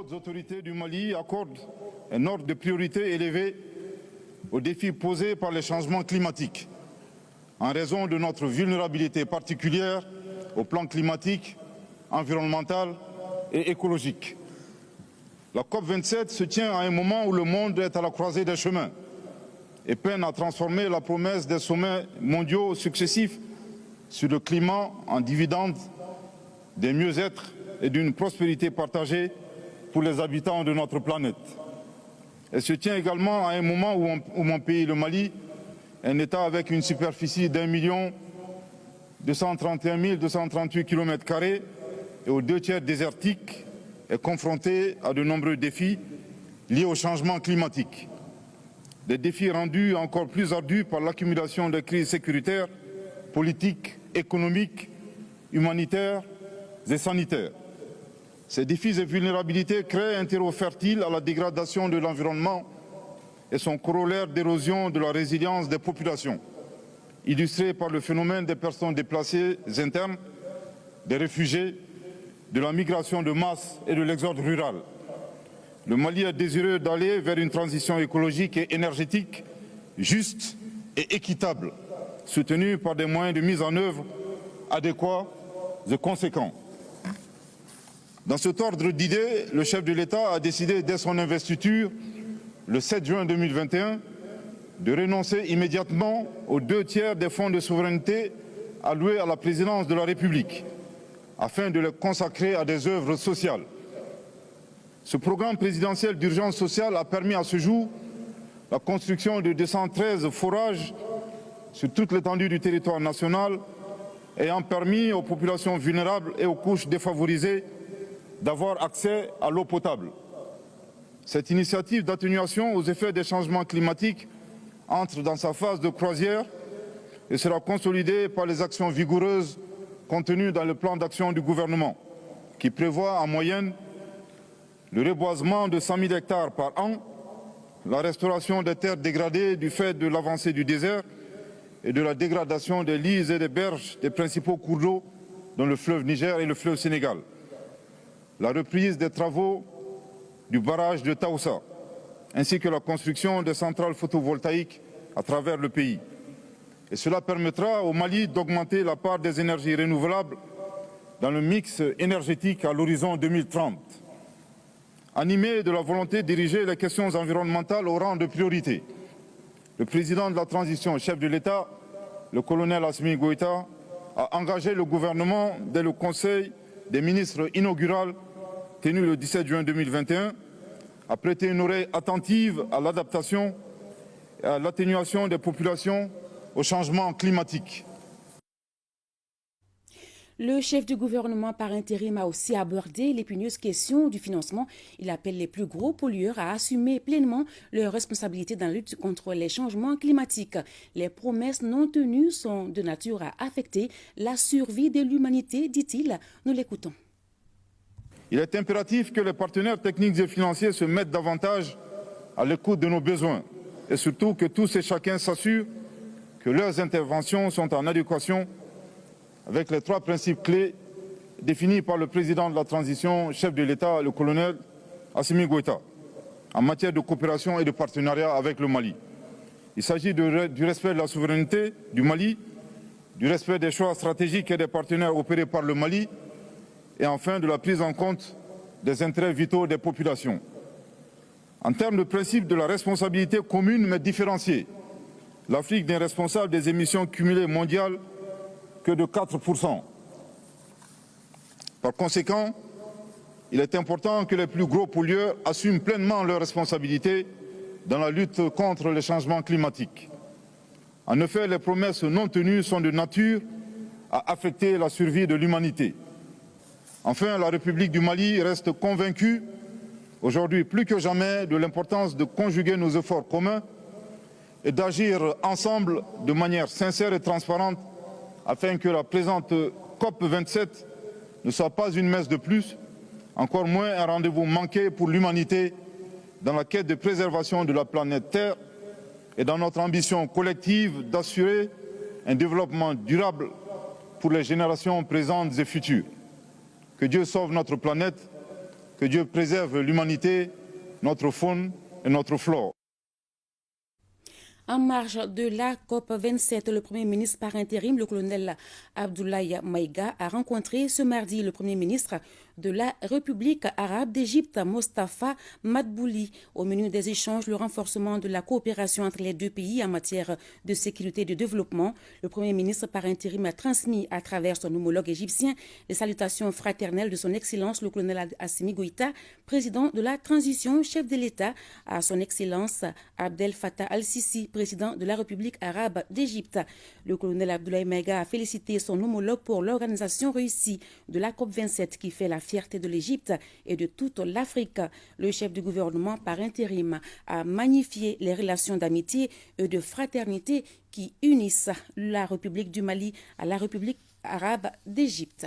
hautes autorités du Mali accordent un ordre de priorité élevé aux défis posés par les changements climatiques, en raison de notre vulnérabilité particulière au plan climatique, environnemental et écologique. La COP27 se tient à un moment où le monde est à la croisée des chemins et peine à transformer la promesse des sommets mondiaux successifs sur le climat en dividendes des mieux-être et d'une prospérité partagée pour les habitants de notre planète. Elle se tient également à un moment où mon pays, le Mali, un État avec une superficie d'1 231 238 km² et aux 2 tiers désertiques, est confronté à de nombreux défis liés au changement climatique. Des défis rendus encore plus ardus par l'accumulation de crises sécuritaires, politiques, économiques, humanitaires et sanitaires. Ces défis et vulnérabilités créent un terreau fertile à la dégradation de l'environnement et son corollaire d'érosion de la résilience des populations, illustré par le phénomène des personnes déplacées internes, des réfugiés, de la migration de masse et de l'exode rural. Le Mali est désireux d'aller vers une transition écologique et énergétique juste et équitable, soutenue par des moyens de mise en œuvre adéquats et conséquents. Dans cet ordre d'idées, le chef de l'État a décidé dès son investiture, le 7 juin 2021, de renoncer immédiatement aux 2 tiers des fonds de souveraineté alloués à la présidence de la République, afin de les consacrer à des œuvres sociales. Ce programme présidentiel d'urgence sociale a permis à ce jour la construction de 213 forages sur toute l'étendue du territoire national, ayant permis aux populations vulnérables et aux couches défavorisées d'avoir accès à l'eau potable. Cette initiative d'atténuation aux effets des changements climatiques entre dans sa phase de croisière et sera consolidée par les actions vigoureuses contenues dans le plan d'action du gouvernement, qui prévoit en moyenne le reboisement de 100 000 hectares par an, la restauration des terres dégradées du fait de l'avancée du désert et de la dégradation des lits et des berges des principaux cours d'eau dans le fleuve Niger et le fleuve Sénégal, la reprise des travaux du barrage de Taoussa, ainsi que la construction des centrales photovoltaïques à travers le pays. Et cela permettra au Mali d'augmenter la part des énergies renouvelables dans le mix énergétique à l'horizon 2030. Animé de la volonté de diriger les questions environnementales au rang de priorité, le président de la transition, chef de l'État, le colonel Assimi Goïta, a engagé le gouvernement dès le Conseil des ministres inaugural tenu le 17 juin 2021 à prêter une oreille attentive à l'adaptation et à l'atténuation des populations au changement climatique. Le chef du gouvernement par intérim a aussi abordé l'épineuse question du financement. Il appelle les plus gros pollueurs à assumer pleinement leurs responsabilités dans la lutte contre les changements climatiques. Les promesses non tenues sont de nature à affecter la survie de l'humanité, dit-il. Nous l'écoutons. Il est impératif que les partenaires techniques et financiers se mettent davantage à l'écoute de nos besoins et surtout que tous et chacun s'assurent que leurs interventions sont en adéquation avec les 3 principes clés définis par le président de la transition, chef de l'État, le colonel Assimi Goïta, en matière de coopération et de partenariat avec le Mali. Il s'agit du respect de la souveraineté du Mali, du respect des choix stratégiques et des partenaires opérés par le Mali, et enfin de la prise en compte des intérêts vitaux des populations. En termes de principe de la responsabilité commune mais différenciée, l'Afrique n'est responsable des émissions cumulées mondiales que de 4%. Par conséquent, il est important que les plus gros pollueurs assument pleinement leurs responsabilités dans la lutte contre les changements climatiques. En effet, les promesses non tenues sont de nature à affecter la survie de l'humanité. Enfin, la République du Mali reste convaincue, aujourd'hui plus que jamais, de l'importance de conjuguer nos efforts communs et d'agir ensemble de manière sincère et transparente afin que la présente COP27 ne soit pas une messe de plus, encore moins un rendez-vous manqué pour l'humanité dans la quête de préservation de la planète Terre et dans notre ambition collective d'assurer un développement durable pour les générations présentes et futures. Que Dieu sauve notre planète, Que Dieu préserve l'humanité, notre faune et notre flore. En marge de la COP27, le Premier ministre par intérim, le colonel Abdoulaye Maïga, a rencontré ce mardi le Premier ministre de la République arabe d'Égypte, Mostafa Madbouli. Au menu des échanges, le renforcement de la coopération entre les deux pays en matière de sécurité et de développement. Le Premier ministre par intérim a transmis à travers son homologue égyptien les salutations fraternelles de son Excellence, le colonel Assimi Goïta, président de la transition, chef de l'État, à son Excellence Abdel Fattah al-Sisi, président de la République arabe d'Égypte. Le colonel Abdoulaye Maïga a félicité son homologue pour l'organisation réussie de la COP27 qui fait la fierté de l'Égypte et de toute l'Afrique. Le chef du gouvernement par intérim a magnifié les relations d'amitié et de fraternité qui unissent la République du Mali à la République arabe d'Égypte.